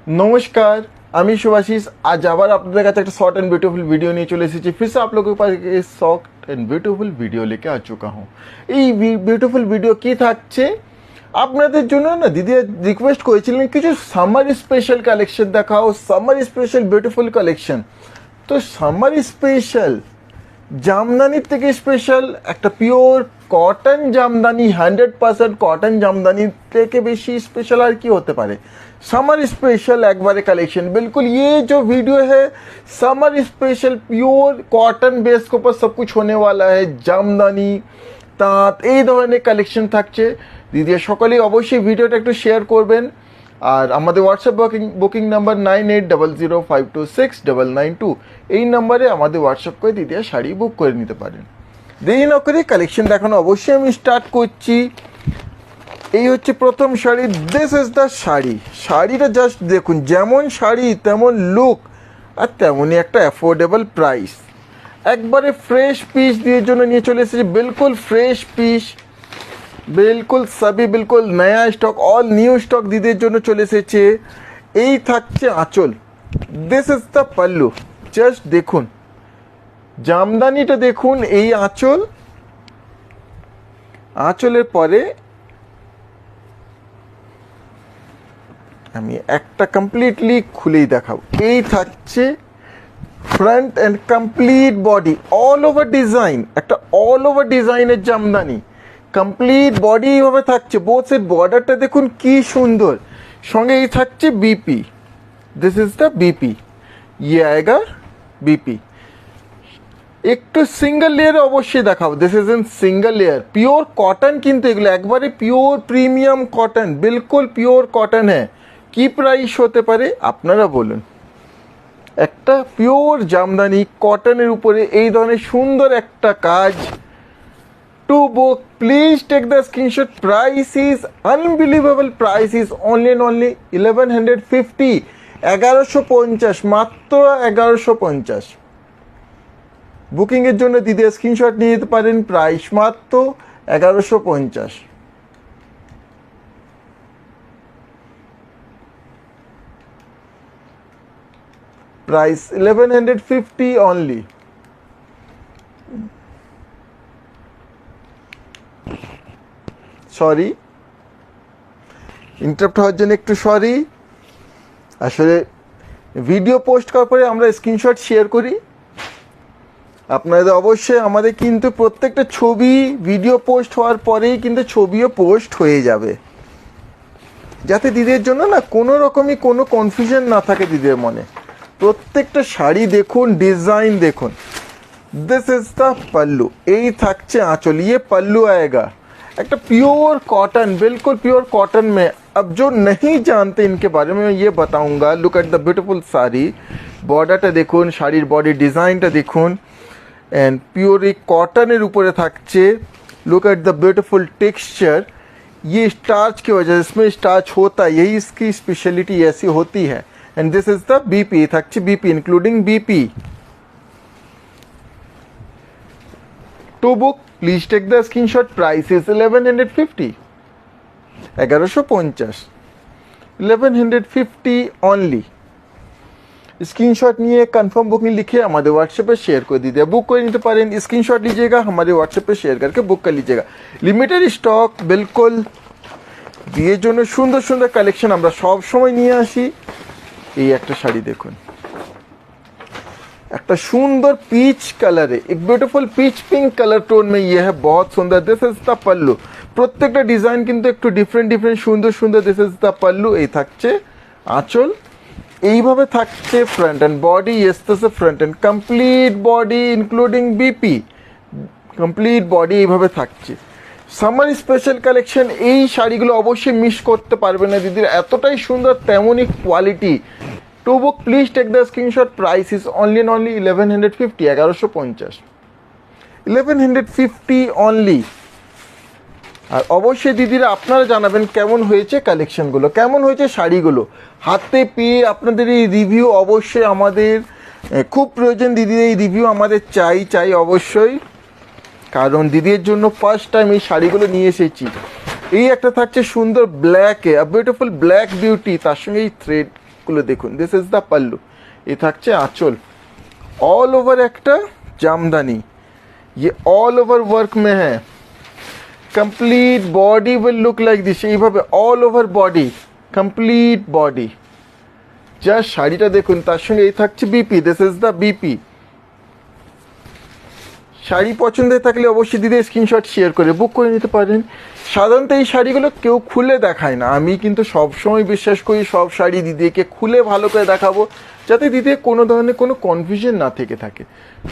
नमस्कार, আমি শুভাশিস। আজ আবার আপনাদের কাছে একটা शॉर्ट एंड ब्यूटीफुल वीडियो নিয়ে চলে এসেছি। फिर से आप लोगों के पास एक शॉर्ट एंड ब्यूटीफुल वीडियो लेके आ चुका हूँ। এই বিউটিফুল ভিডিও কি থাকছে আপনাদের জন্য না, দিদি রিকোয়েস্ট করেছিলেন কিছু সামার স্পেশাল কালেকশন দেখাও, সামার স্পেশাল বিউটিফুল কালেকশন। তো সামার স্পেশাল জামদানির থেকে স্পেশাল একটা pure cotton jamdani 100% cotton jamdani থেকে বেশি स्पेशल আর কি হতে পারে। समर स्पेशल एक बार कलेक्शन बिल्कुल, ये जो वीडियो है summer special pure cotton base के ऊपर सब कुछ होने वाला है। জামদানি তাঁত এই ধরনের কালেকশন থাকছে। দিদি সকলেই অবশ্যই ভিডিওটা একটু শেয়ার করবেন। আর আমাদের হোয়াটসঅ্যাপ বুকিং নাম্বার 9800526992 এই নাম্বারে আমাদের হোয়াটসঅ্যাপ করে দিদি শাড়ি বুক করে নিতে পারেন। দেরি না করে কালেকশন দেখানো অবশ্যই আমি স্টার্ট করছি। এই হচ্ছে প্রথম sari, this is the sari. শাড়িটা জাস্ট দেখুন, যেমন শাড়ি তেমন লুক আর তেমনই একটা অ্যাফোর্ডেবল প্রাইস। একবারে ফ্রেশ পিস দিয়ে জন্য নিয়ে চলে এসেছি, বিলকুল ফ্রেশ পিস, बिल्कुल सभी बिल्कुल नया स्टॉक, ऑल न्यू स्टॉक দিদির জন্য চলে এসেছে। এই থাকছে আঁচল, this is the pallu. Just দেখুন জামদানিটা দেখুন, এই আঁচল, আঁচলের পরে আমি একটা কমপ্লিটলি খুলেই দেখাবো। এই থাকছে front and complete body, all over design, একটা অল ওভার ডিজাইনের জামদানি, কমপ্লিট বডি এইভাবে থাকছে। বোথের বর্ডারটা দেখুন কি সুন্দর, সঙ্গে এই থাকছে BP, this is the BP, ইয়ে আয়েগা বিপি। একটু সিঙ্গেল লেয়ারে অবশ্যই দেখাবো, this is in single layer, pure cotton কিন্তু এগুলো একবারে পিওর প্রিমিয়াম কটন, বিলকুল পিওর কটন হ্যাঁ। কি প্রাইস হতে পারে আপনারা বলুন? একটা পিওর জামদানি কটনের উপরে এই ধরনের সুন্দর একটা কাজ। To book, please take the screenshot. Price is unbelievable. Price is only 1150, 1150, মাত্র 1150। বুকিং এর জন্য দিদি স্ক্রিনশট নিয়ে যেতে পারেন। প্রাইস মাত্র 1150। Price 1150 only। সরি, ইন্টারাপ্ট হওয়ার জন্য একটু সরি। আসলে ভিডিও পোস্ট করার পরে আমরা স্ক্রিনশট শেয়ার করি আপনাদের। অবশ্যই আমাদের কিন্তু প্রত্যেকটা ছবি ভিডিও পোস্ট হওয়ার পরেই কিন্তু ছবিও পোস্ট হয়ে যাবে, যাতে দিদির জন্য না কোনো রকমই কোনো কনফিউশন না থাকে দিদির মনে। প্রত্যেকটা শাড়ি দেখুন, ডিজাইন দেখুন। দিস ইজ দ্য पल्लू, এই থাকছে আঁচল, ये पल्लू आएगा। একটা प्योर कॉटन, बिल्कुल प्योर कॉटन में। अब जो नहीं जानते इनके बारे में मैं ये बताऊंगा। Look at the beautiful sari, बॉर्डरটা দেখুন, শাড়ির বডি ডিজাইনটা দেখুন, एंड प्योर कॉटনের উপরে থাকছে। Look at the beautiful texture, ये स्टार्च की वजह से इसमें स्टार्च होता है, यही इसकी स्पेशलिटी ऐसी होती है। And this is the BP, থাকছে BP including BP. To book please take the screenshot. Price is 1150, 1150, 1150 only. Screenshot নিয়ে কনফার্ম বুকিং লিখে আমাদের হোয়াটসঅ্যাপে শেয়ার করে দিতে বুক করে নিতে পারেন। स्क्रीनशॉट लीजिएगा, हमारे व्हाट्सएप पे शेयर करके बुक कर लीजिएगा। लिमिटेड स्टक बिल्कुल, বিয়ের জন্য সুন্দর সুন্দর কালেকশন আমরা সব সময় নিয়ে আসি। এই একটা শাড়ি দেখুন, একটা সুন্দর পিচ কালারে, एक beautiful pitch pink colour tone में ये है, बहुत सुंदर। दिस इज द पल्लू, প্রত্যেকটা ডিজাইন কিন্তু একটু ডিফারেন্ট ডিফারেন্ট সুন্দর সুন্দর। দিস ইজ দ্য पल्लू, এই থাকছে আঁচল, এইভাবে থাকছে front end body. Yes, this is front end complete body including BP, complete body এইভাবে থাকছে। সামার স্পেশাল কালেকশন, এই শাড়িগুলো অবশ্যই মিস করতে পারবে না দিদির, এতটাই সুন্দর তেমনই quality. To book please take the screenshot. Price is only 1150, 1150, 1150 only. আর অবশ্যই দিদিরা আপনারা জানাবেন কেমন হয়েছে কালেকশনগুলো, কেমন হয়েছে শাড়িগুলো। হাতে পেয়ে আপনাদের এই রিভিউ অবশ্যই আমাদের খুব প্রয়োজন। দিদির এই রিভিউ আমাদের চাই অবশ্যই, কারণ দিদির জন্য ফার্স্ট টাইম এই শাড়িগুলো নিয়ে এসেছি। এই একটা থাকছে সুন্দর ব্ল্যাকে, বিউটিফুল ব্ল্যাক বিউটি, তার সঙ্গে এই থ্রেড ওয়ার্কগুলো দেখুন, দিস ইজ দ্য পাল্লু। এ থাকছে আঁচল, ऑल ओवर একটা জামদানি, ये ऑल ओवर वर्क में है। Complete body will look like this, এইভাবে all over body, complete body. যা শাড়িটা দেখুন, তার সঙ্গে এই থাকছে BP, this is the BP. শাড়ি পছন্দের থাকলে অবশ্যই দিদি স্ক্রিনশট শেয়ার করে বুক করে নিতে পারেন। সাধারণত এই শাড়িগুলো কেউ খুলে দেখায় না, আমি কিন্তু সবসময় বিশ্বাস করি সব শাড়ি দিদিকে খুলে ভালো করে দেখাবো, যাতে দিদি কোনো ধরনের কোনো কনফিউশন না থেকে থাকে।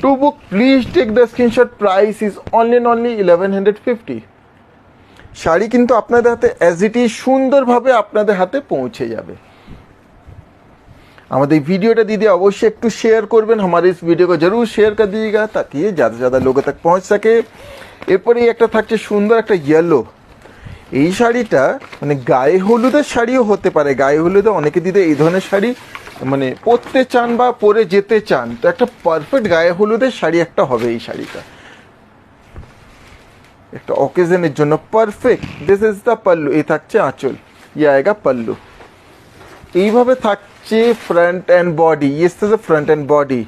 To book please take the screenshot, price is only 1150। Sari কিন্তু আপনাদের হাতে অ্যাজ ইট ইজ সুন্দরভাবে আপনাদের হাতে পৌঁছে যাবে। हमारे वीडियो दीदी अवश्य एक शेयर करबें, हमारे इस वीडियो को जरूर शेयर कर दीजिएगा ताकि ये ज़्यादा से ज़्यादा लोगों तक पहुँच सके। एरपर एक सुंदर एक येलो, এই শাড়িটা মানে গায়ে হলুদের শাড়িও হতে পারে, গায়ে হলুদে অনেকে দিদি এই ধরনের শাড়ি মানে পরতে চান বা পরে যেতে চান, তো একটা পারফেক্ট গায়ে হলুদের শাড়ি একটা হবে এই শাড়িটা, একটা অকেশনের জন্য perfect. This is the pallu, এই থাকছে আঁচল, ইয়ে আয়েগা পাল্লু। এইভাবে থাকছে front and body, yes the front and body.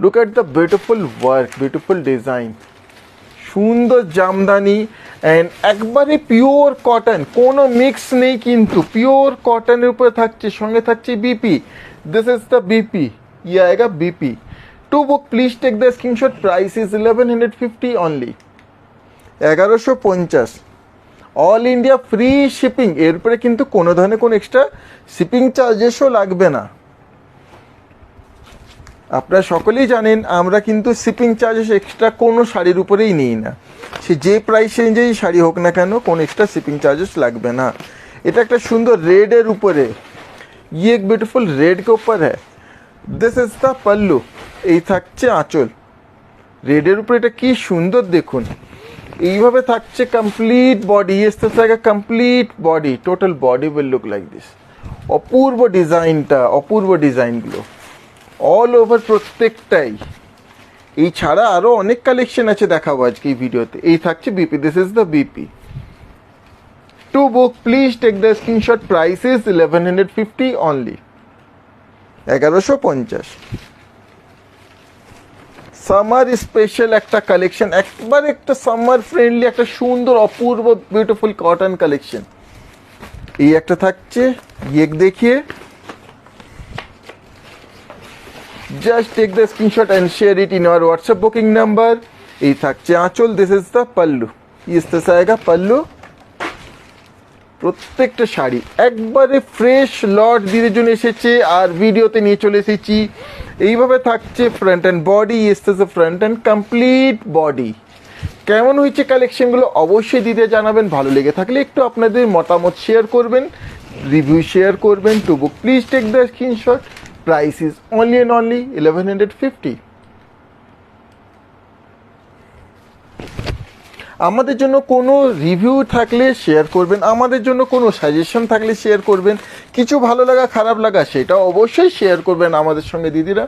Look at the beautiful work, beautiful design, সুন্দর জামদানি অ্যান্ড একবারে পিওর কটন, কোনো মিক্স নেই কিন্তু পিওর কটনের উপরে থাকছে, সঙ্গে থাকছে BP. This is the BP, ইয়ে আয়েগা BP. To book please take the screenshot, price is 1150 only, 1150। All India free shipping, এরপরে কিন্তু কোনো ধরনের কোনো এক্সট্রা শিপিং চার্জেসও লাগবে না। আপনারা সকলেই জানেন আমরা কিন্তু শিপিং চার্জেস এক্সট্রা কোনো শাড়ির উপরেই নিই না, সে যে প্রাইস রেঞ্জেই শাড়ি হোক না কেন, কোনো এক্সট্রা শিপিং চার্জেস লাগবে না। এটা একটা সুন্দর রেডের উপরে, ये एक ब्यूटीफुल रेड के ऊपर है। दिस इज द पल्लू, এই থাকছে আঁচল, রেডের উপরে এটা কি সুন্দর দেখুন। এইভাবে থাকছে কমপ্লিট বডি, ইয়েস থাকছে complete body, total body will look like this. অপূর্ব ডিজাইনটা, অপূর্ব ডিজাইনগুলো অল ওভার প্রত্যেকটাই। এই ছাড়া আরও অনেক কালেকশন আছে দেখাবো আজকে এই ভিডিওতে। এই থাকছে BP, this is the BP. To book please take the screenshot, price is 1150 only, 1150। Summer special একটা কালেকশন, একবার একটা সামার ফ্রেন্ডলি একটা সুন্দর অপূর্ব বিউটিফুল কটন কালেকশন। এই একটা থাকছে, ইয়ে দেখিয়ে just take the screenshot and share it in our WhatsApp booking number. এই থাকছে আঁচল, দিস ইজ দ্য পাল্লু, ইস্তে আয়েগা পাল্লু। প্রত্যেকটা শাড়ি একবারে ফ্রেশ লট দিনের জন্য এসেছে আর ভিডিওতে নিয়ে চলে এসেছি। এইভাবে থাকছে ফ্রন্ট অ্যান্ড বডি, এসছে ফ্রন্ট অ্যান্ড কমপ্লিট বডি। কেমন হয়েছে কালেকশনগুলো অবশ্যই দিতে জানাবেন, ভালো লেগে থাকলে একটু আপনাদের মতামত শেয়ার করবেন, রিভিউ শেয়ার করবেন। To book please take the screenshot, price is only 1150। আমাদের জন্য কোনো রিভিউ থাকলে শেয়ার করবেন, আমাদের জন্য কোনো সাজেশন থাকলে শেয়ার করবেন, কিছু ভালো লাগা খারাপ লাগা সেটা অবশ্যই শেয়ার করবেন আমাদের সঙ্গে দিদিরা।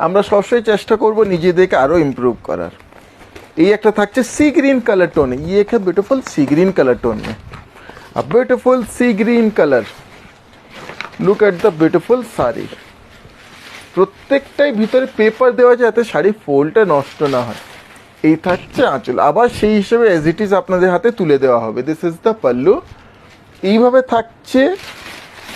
আমরা সবসময় চেষ্টা করব নিজেদেরকে আরও ইমপ্রুভ করার। এই একটা থাকছে সি গ্রিন কালার টোন, ये एक ब्यूटीफुल सी ग्रीन कलर टोन में, अ ब्यूटीफुल सी green colour. Look at the beautiful sari, প্রত্যেকটাই ভিতরে পেপার দেওয়া আছে যাতে শাড়ি ফোল্ডটা নষ্ট না হয়। এই থাকছে আঁচল, আবার সেই হিসেবে অ্যাজ ইট ইজ আপনাদের হাতে তুলে দেওয়া হবে। This is the pallu. এইভাবে থাকছে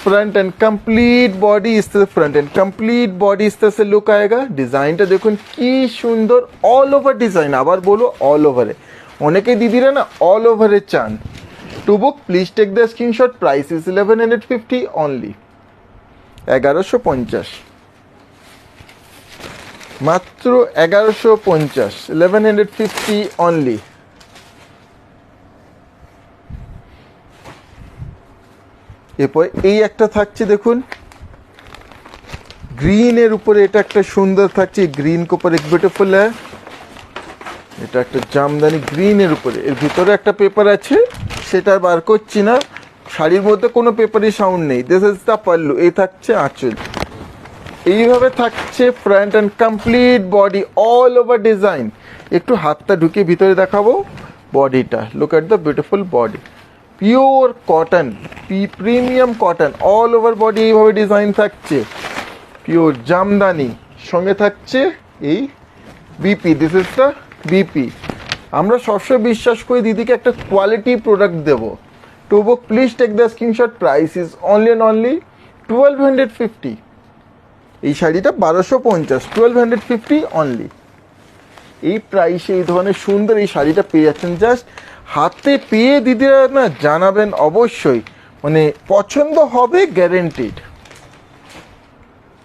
फ्रंट एंड कंप्लीट बॉडी, इस तरह फ्रंट एंड कंप्लीट बॉडी इस तरह से लुक आएगा। डिजाइनটা দেখুন কি সুন্দর, অল ওভার ডিজাইন, আবার বলো অল ওভারে। অনেকে দিদিরা না অল ওভারে চান। To book please take the screenshot, price is 1150 only, 1150, মাত্র 1150, 1150 অনলি। এরপর এই একটা থাকছে দেখুন গ্রিনের উপরে, এটা একটা সুন্দর থাকছে, গ্রিন के ऊपर एक ब्यूटीफुल है। এটা একটা জামদানি গ্রিনের উপরে, এর ভিতরে একটা পেপার আছে সেটা বার করছি না, শাড়ির মধ্যে কোনো পেপারি সাউন্ড নেই। দিস ইজ দ্য পাল্লু, এই থাকছে আঁচল। এইভাবে থাকছে front and complete body, all over design. একটু হাতটা ঢুকিয়ে ভিতরে দেখাবো বডিটা, look at the beautiful body, pure cotton, premium cotton, all over body এইভাবে ডিজাইন থাকছে, পিওর জামদানি, সঙ্গে থাকছে এই BP, this is the BP. আমরা সবসময় বিশ্বাস করি দিদিকে একটা কোয়ালিটি প্রোডাক্ট দেবো। To book please take the screenshot, price is only and only 1250। এই শাড়িটা 1250, 1250 অনলি। এই প্রাইসে এই ধরনের সুন্দর এই শাড়িটা পেয়ে যাচ্ছেন। জাস্ট হাতে পেয়ে দিদিরা না জানাবেন অবশ্যই, মানে পছন্দ হবে গ্যারেন্টিড।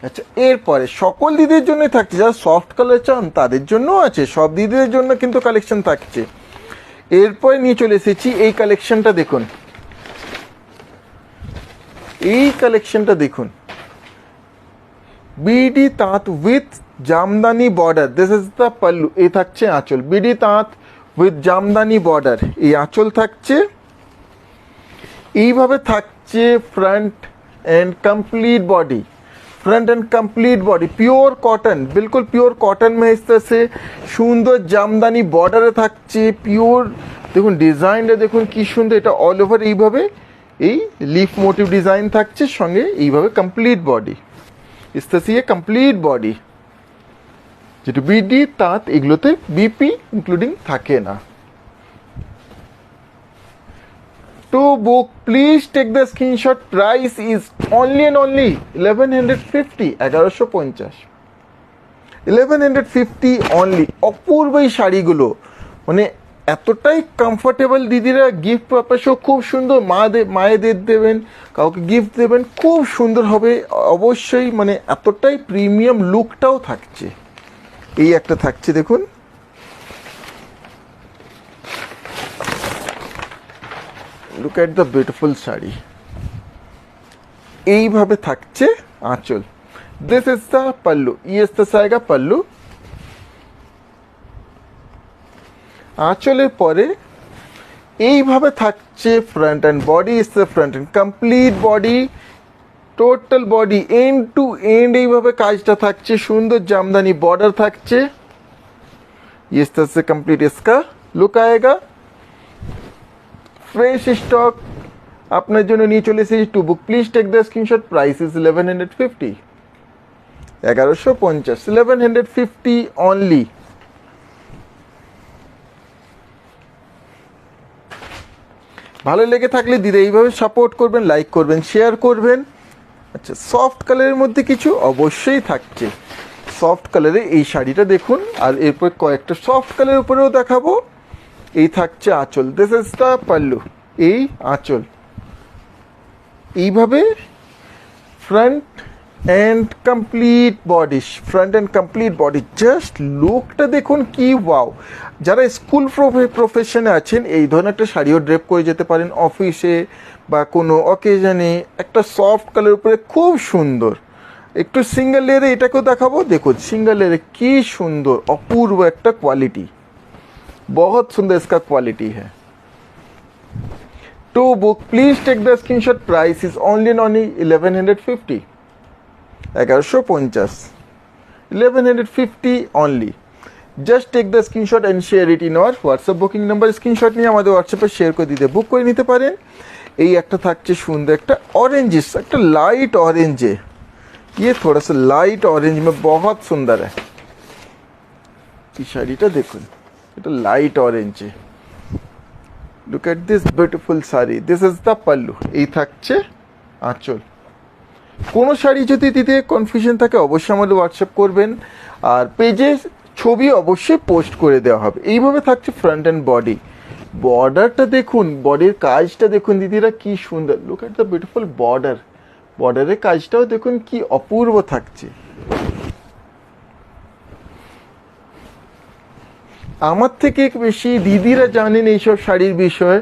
আচ্ছা, এরপরে সকল দিদির জন্যই থাকছে, যারা সফট কালার চান তাদের জন্যও আছে, সব দিদিদের জন্য কিন্তু কালেকশন থাকছে। এরপরে নিয়ে চলে এসেছি এই কালেকশনটা, দেখুন এই কালেকশনটা দেখুন, বিডি তাঁত with Jamdani border, this is the pallu, এই থাকছে আঁচল, বিডি তাঁত উইথ জামদানি বর্ডার, এই আঁচল থাকছে। এইভাবে থাকছে front and complete body, front end complete body pure cotton, बिल्कुल পিওর কটন में इस तरह से সুন্দর জামদানি বর্ডারে থাকছে, পিওর দেখুন ডিজাইনটা দেখুন কি সুন্দর, এটা অল ওভার এইভাবে এই লিফ মোটিভ ডিজাইন থাকছে, সঙ্গে এইভাবে কমপ্লিট বডি, इस तरह से ये কমপ্লিট বডি। যেটা বিডি তাঁত এগুলোতে বিপি ইনক্লুডিং থাকে না। To book, please take the screenshot. Price is only and only 1150, 1150, 1150 only. অপূর্ব এই শাড়িগুলো, মানে এতটাই কমফোর্টেবল, দিদিরা গিফট পারপাসেও খুব সুন্দর, মায়েদের দেবেন, কাউকে গিফট দেবেন, খুব সুন্দর হবে অবশ্যই, মানে এতটাই প্রিমিয়াম লুকটাও থাকছে। এই একটা থাকছে দেখুন, look at the beautiful sari, এইভাবে থাকছে আঁচল, this is the pallu, yes the সাইগা পাল্লু। আঁচলের পরে এইভাবে থাকছে front and body, is the front and complete body, total body end to end এইভাবে কাজটা থাকছে, সুন্দর জামদানি বর্ডার থাকছে, इस तरह से कंप्लीट इसका लुक आएगा। फ्रेश स्टॉक আপনার জন্য নিয়ে চলে এসেছি। To book please take the screenshot, price is 1150, 1150, 1150 only. ভালো লেগে থাকলে দিদি এইভাবে সাপোর্ট করবেন, লাইক করবেন, শেয়ার করবেন। আচ্ছা, সফট কালারের মধ্যে কিছু অবশ্যই থাকছে, সফট কালারে এই শাড়িটা দেখুন, আর এরপর কয়েকটা সফট কালারের উপরেও দেখাবো। এই থাকছে আঁচল, দিস ইজ দ্য পাল্লু, এই আঁচল, এইভাবে front and complete body, front and complete body, just লুকটা দেখুন কি ওয়াও। যারা স্কুল প্রফেশনে আছেন এই ধরনের একটা শাড়িও ড্রেপ করে যেতে পারেন অফিসে বা কোনো অকেশনে, একটা সফট কালারের উপরে খুব সুন্দর। একটু সিঙ্গেল লেয়ারে এটাকেও দেখাবো, দেখুন সিঙ্গেল লেয়ারে কি সুন্দর, অপূর্ব একটা কোয়ালিটি, बहुत सुंदर इसका क्वालिटी है। To book please take the screenshot, price is only and only 1150, 1150, 1150 only. Just take the screenshot and share it in our WhatsApp booking number. Screenshot নিয়ে আমাদের হোয়াটসঅ্যাপে শেয়ার করে দিতে বুক করে নিতে পারেন। এই একটা থাকছে সুন্দর একটা ऑरेंजिस, একটা लाइट ऑरेंज है, ये थोड़ा सा लाइट ऑरेंज में बहुत सुंदर है। এই শাড়িটা দেখুন, এটা লাইট অরেঞ্জে, look at this beautiful sari, this is the pallu, এই থাকছে আঁচল। কোনো শাড়ি যদি দিতে কনফিউশন থাকে অবশ্যই আমাদের হোয়াটসঅ্যাপ করবেন, আর পেজে ছবি অবশ্যই পোস্ট করে দেওয়া হবে। এইভাবে থাকছে ফ্রন্ট অ্যান্ড বডি, বর্ডারটা দেখুন, বডির কাজটা দেখুন দিদিরা কি সুন্দর, look at the beautiful border, বর্ডারের কাজটাও দেখুন কি অপূর্ব থাকছে। আমার থেকে বেশি দিদিরা জানেন এইসব শাড়ির বিষয়ে।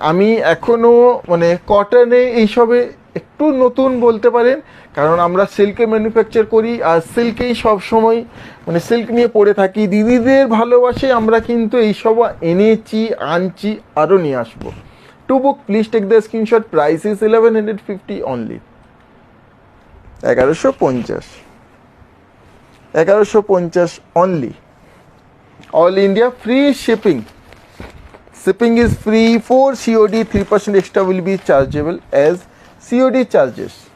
আমি এখনও মানে কটনে এইসবে একটু নতুন বলতে পারেন, কারণ আমরা সিল্কে ম্যানুফ্যাকচার করি, আর সিল্কেই সবসময় মানে সিল্ক নিয়ে পড়ে থাকি। দিদিদের ভালোবাসে আমরা কিন্তু এইসব এনেছি, আনছি, আরও নিয়ে আসবো। To book please take the screenshot, price is 1150 only, 1150, 1150 only. All India free shipping, Shipping is free. For COD, 3% extra will be chargeable as COD charges.